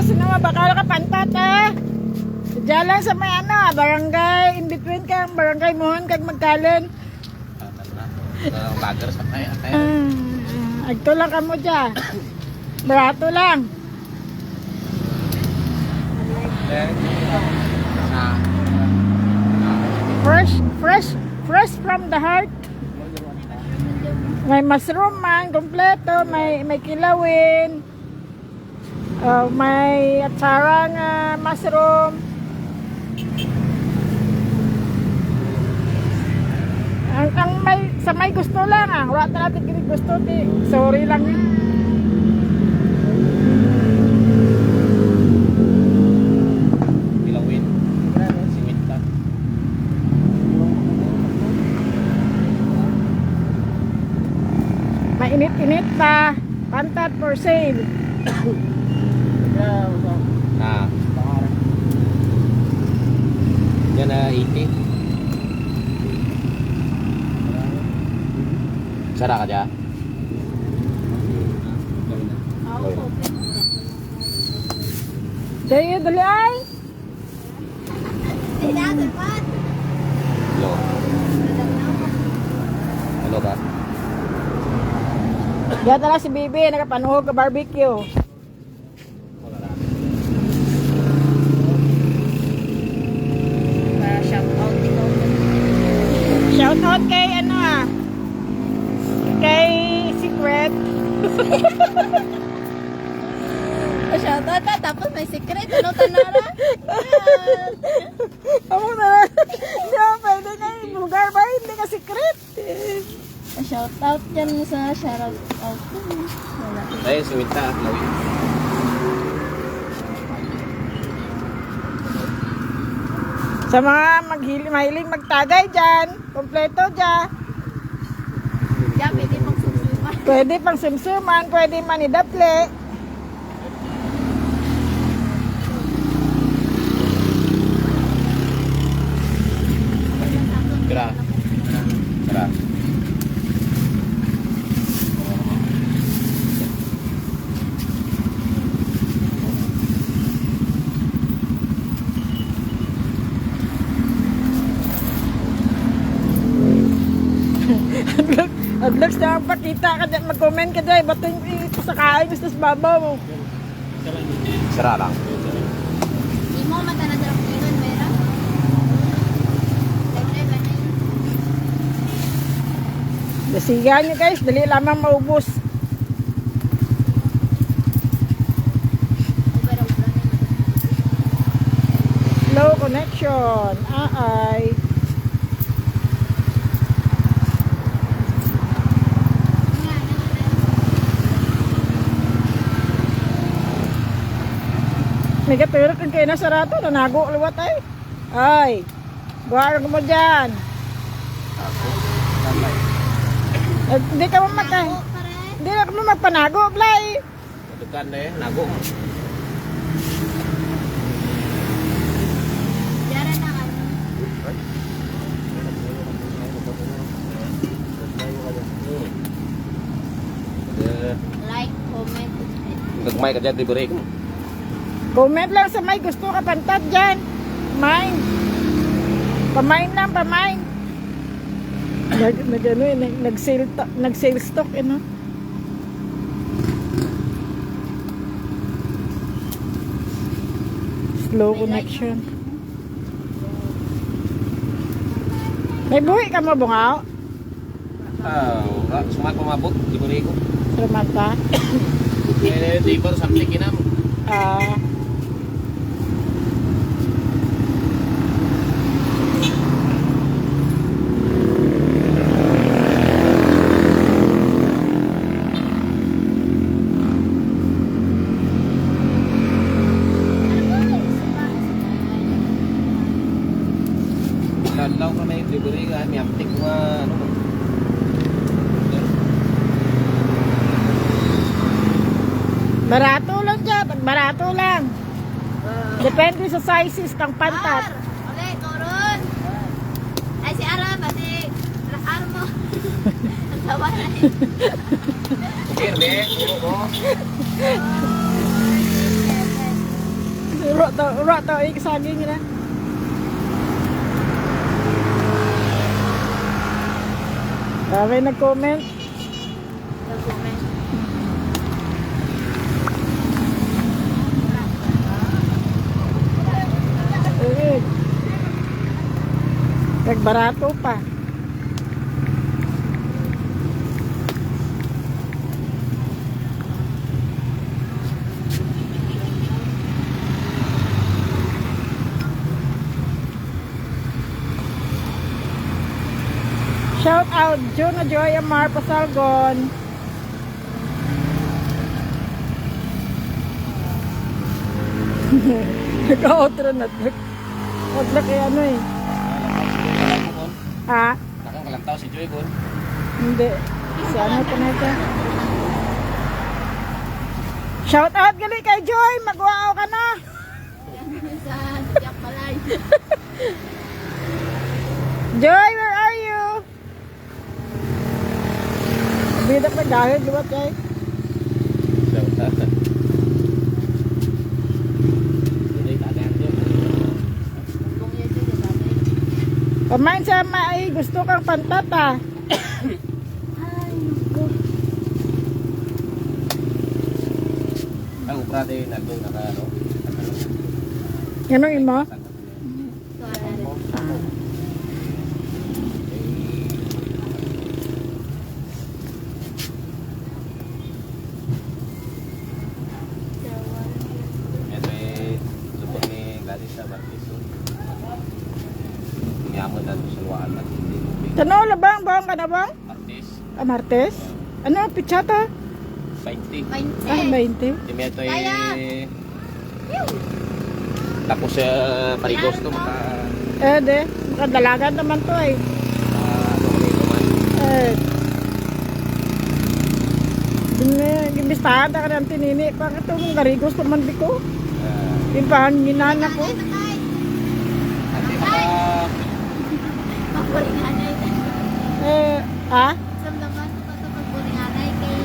Sinama, bakala ka pantat eh. Diyan lang sa may ano, barangay, in between kang barangay Mohon kag Magkalan. Lager sa kaya. Agto lang kamo dyan. Barato lang. Fresh from the heart. May mushroom man, kompleto, may kilawin. May atsarang mushroom. Ang may gusto lang wala natin kini gusto sorry lang Kilawin. Simita. mainit-init pa pantat for sale. Yan na 80. Sara ka dyan? Dahil dali ay Hello. Hello ka? diyan tala si Bibi nakapanuhog ka barbecue. Shout out kay kay Secret. Shoutout ka, tapos may secret. Ano tanara? Amo na. Hindi pwede nga lugar ba hindi ka secret. Shoutout dyan sa shoutout. Wala. Ay, simita. Kilawin. Sa mga mahiling magtagay dyan, kompleto dyan. Diyan, pwede pang sumsuman. Pwede pang sumsuman, pwede manidaple. Kira. Kira. Adlags na ang pakita ka dyan, mag-comment ka dyan, ba't ito sa kain, gusto sa babaw mo. Sara lang. Di mo mata na darap yun, meron. Dasigan nyo guys, dali lamang maubos. Slow connection, ay. May katulad kang kayo nasa rato, nanago luwat ay. Ay, buharag mo dyan. Hindi ka mo hindi na mo magpanago, Blay. Dukan na eh, nago. Diyan na ka. Like, comment, subscribe. Nagmay ka dyan, libre ko. Comment lang sa may gusto ka pantat dyan. Mine. Pamain lang, pamain. Nag-sale stock, ano? Slow connection. May buhi ka mo, bungaw? Sumat pamabot, libre ko. Salamat ka. Di ba sa plikinam? Dadlaw ka na yung libre ka, may aptik mga ano. Barato lang dyan, barato lang. Depende sa sizes kang pantat. Okay, turun. Ay, si Ara, pati rakar mo. Ang tawa na eh. Kirne, puro ko. Uro to, ikasaging na. Dami nag-comment. Nag-comment. Eh. Nagbarato pa. Shout out Juno Joy Amar Pasalgon. Naka-outro na. Outro kay ano eh. Ha? Nakakalantaw si Joy Gon. Hindi. Sa ano pa na ito? Shout out gali kay Joy. Magwaaw ka na. Sa Jack Balay. Joy, where are you? Bida pa dahil. Luwat kay. Kung yun yun, sabi. Pamain sa mai. Gusto kang pantata. Ay, naku. Ang uprate nagdong naka ano. Anong imo? So, ala rin. Ito eh lupot ni Gladys sa Marquez. Ngiyamon na sa luwaan at hindi lupit. Tanaw labang. Bawang ka na bang? Martes, Martes? Ano? Pichata? 20. 20. 20. Dimi ito Kaya. eh. Tapos sa Parigos to maka De. Makadalagan naman to eh. ano kami naman. Gimbistahan na ka ng tinini. Bakit itong garigos naman di ko? Pimpahan ginana ko. Ate mga Pagpulinganay. Ha? Samdaman ko ito pagpulinganay kay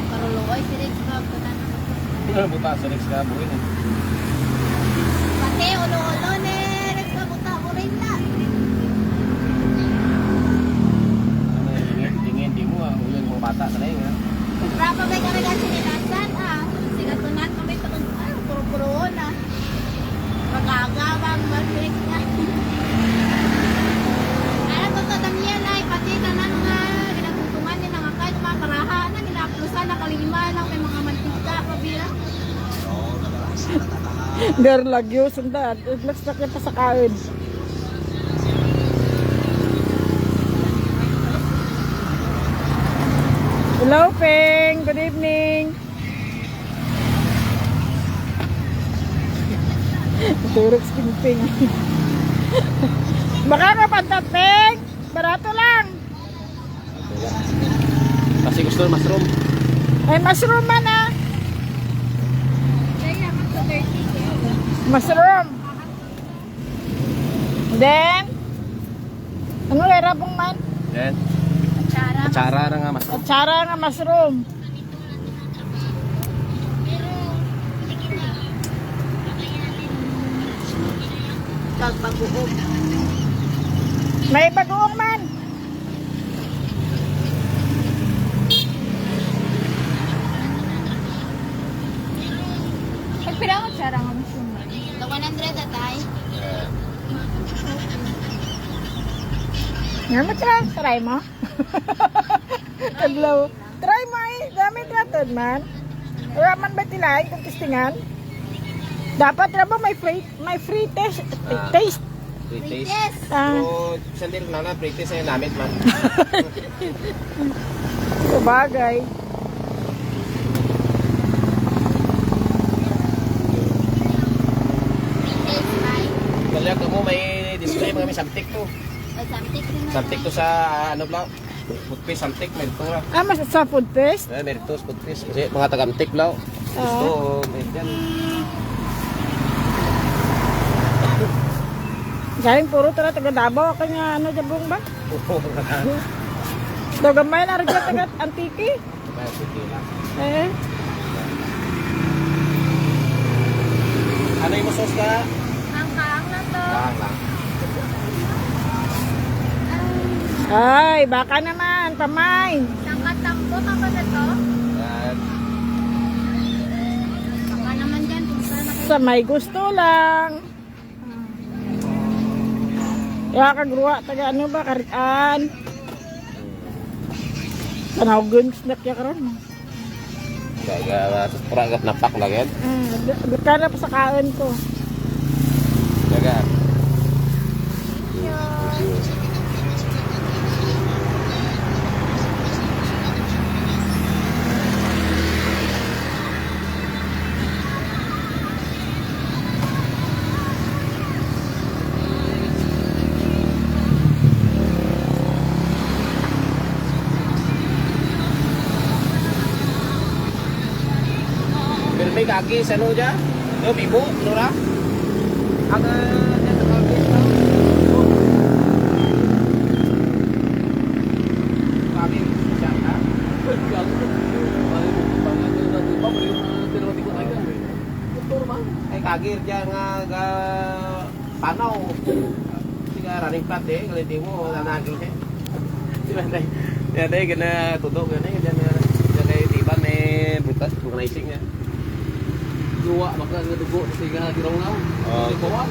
Paruluoy. Sirig sa pagpunan. buta sa next ka buhin eh. Pati ulo-ulo ni nagkabuta ko rin na. Ano dingin di mo uyon mo bata na yun ha. Rapa may karagan sinilasan sigatunan kami ito puro-puro na. Magagawang mag-break na. Alam ko ito damiyan ay pati tanan nga ginagtuntungan ni nga kahit mga karaha na ginaplusan na kalima lang may mga mantika pabira. Der lagyo sunda. Let's talk pa sa kain. Hello, Peng. Good evening. Turok si Peng. Baka ka pantat, Peng. Barato lang. Kasi gusto ng mushroom. Ay, mushroom man ah. Kaya magka-30 Mushroom. Then, ano lerabong man? Yan. Atsara. Atsara na nga mushroom. Atsara nga mushroom. Pagbagoong. May bagoong man. Pagpira ko atsara nga mushroom. 100 atay. Nga mo try mo. Kadlaw. Try mo eh. Dami tratod man. Wala man ba tilay kung testingan? Dapat na ba may free taste? Taste. Free taste. Yes. So, sandil na na free taste ay namit man. Sabagay. Yes, bye. Kalyak mo may display mga may samtik to. Samtik rin na. Samtik to sa ano bla. Putpi samtik may ito nga. Mas sa food test? May ito putpi kasi mga tagamtik bla. Gusto may yan. Galing puro tara taga Davao kanya ano jabong ba? Dogamay na rin taga Antique. May puti lang. Eh. Ano sos ka. Ang na to. Lang. Ay, baka naman, pamay. Sangkatampo ka ba na to? Yan. Baka naman dyan kung saan na Sa may gusto lang. Ya kagruwa taga ano ba karian. Tanaw snack ya karon. Gaga terus pura gap napak lagi kan. Gakana pa sa kaon ko. Gaga. May kaki sa ano dyan? Yung bibo, ano na? Ang dyan sa kaki ito. Kaki, siya ka? Ay kagir dyan nga panaw. Sige running plat eh, kaliti mo, nanagil eh. Sila na, yan eh, gana tudok yan eh, dyan kay tiban may butas, vulcanizing yan. Luwa baka nga dugo sa siga giraw-raw. Oh. Kawan.